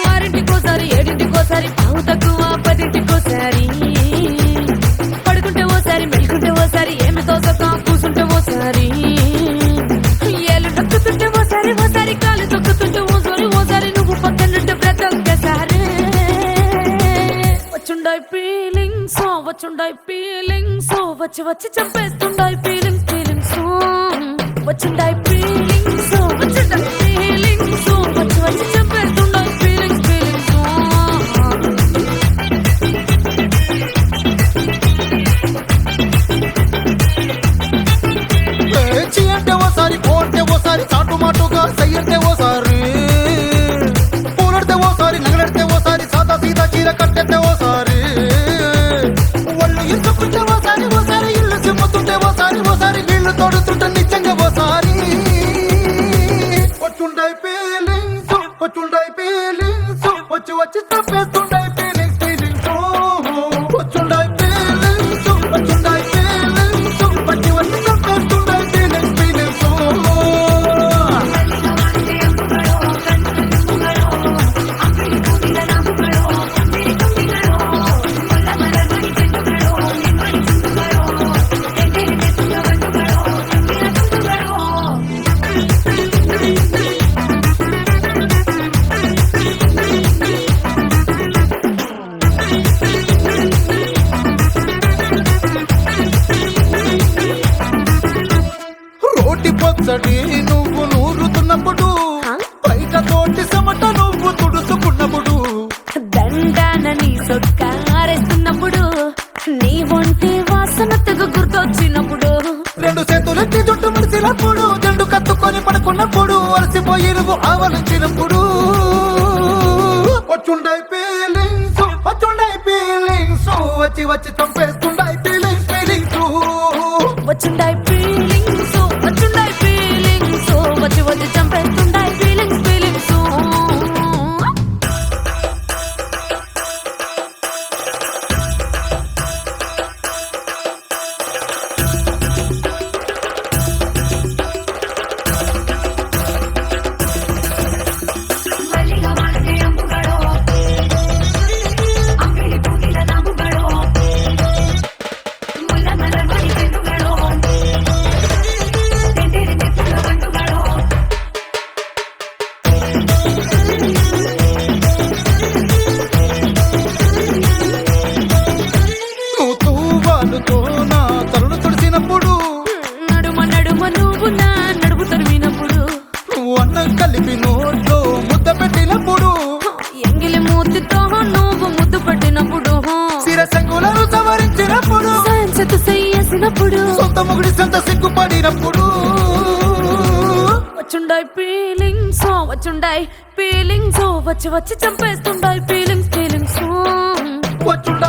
ఆరింటికోసారి ఏడింటికోసారి పావు తక్కువ పదింటికోసారి పడుకుంటే ఓసారి మెలుకుంటే ఓసారి ఏమి తోసక కూసుంటే ఓసారి ఏళ్ళు తొక్కుతుంటే ఓసారి ఓసారి కాలు తొక్కుతుంటే ఓసారి నువ్వు పక్కనుంటే ప్రతి ఒక్కసారి వచ్చుండాయి ఫీలింగ్స్ వచ్చి వచ్చి చంపేస్తుండాయి ఫీలింగ్స్ వచ్చుండాయి ఫీలింగ్స్ వచ్చి వచ్చి చంపేస్తుండాయి ఫీలింగ్స్ పేచి అంటే ఓసారి కోంటే ఓసారి చాటుమాటుగా సయ్యంటే ఓసారి పూలడితే ఓసారి నగలడితే ఓసారి సాదా సీదా చీర కట్టెత్తే ఓసారి ఒళ్ళు ఇసుకుంటే ఓసారి ఇల్లు చిమ్ముతుంటే ఓసారి నీళ్లు తోడుతుంటే నిజంగా ఓసారి వచ్చుండాయి ఫీలింగ్స్ వచ్చి వచ్చి తప్పేస్తుండాయి ఫీలింగ్స్ వచ్చుండాయి ఫీలింగ్స్ వచ్చి వచ్చి తప్పేస్తుండాయి ఫీలింగ్స్ రోటి పొచ్చడి నువ్వు నూరుతున్నప్పుడు బయట తోటి సమట నువ్వు తుడుచుకున్నప్పుడు దండాన నీ సొక్కారేస్తున్నప్పుడు నీ ఒంటి వాసన తెగ గుర్తొచ్చినప్పుడు రెండు చేతులెత్తి జుట్టు ముడిసినప్పుడు జండు కత్తుకొని పడుకున్నప్పుడు అలసిపోయి నువ్వు ఆవలించినప్పుడు వచ్చుండాయి ఫీలింగ్స్ వచ్చి వచ్చి చంపేస్తుండాయి ఫీలింగ్స్ వచ్చుండాయి ఫీలింగ్స్ వచ్చి వచ్చి చంపేస్తుండాయి ఫీలింగ్స్ నువ్వు తూవాలుతో నా తలను తుడిసినప్పుడు నడుమ నువ్వు నా నడుపు తరిమినప్పుడు నువ్వు అన్నం కలిపి నోట్లో ముద్ద పెట్టినప్పుడు ఎంగిలి మూతితో నువ్వు ముద్దు పట్టినప్పుడు శిరసంగులను సవరించినప్పుడు సాయంతో చేసినప్పుడు సొంత ముగుడి సొంత సిగ్గుపడినప్పుడు వచ్చుండాయి ఫీలింగ్స్ వచ్చి వచ్చి చంపేస్తుండాయి ఫీలింగ్స్ వచ్చుండా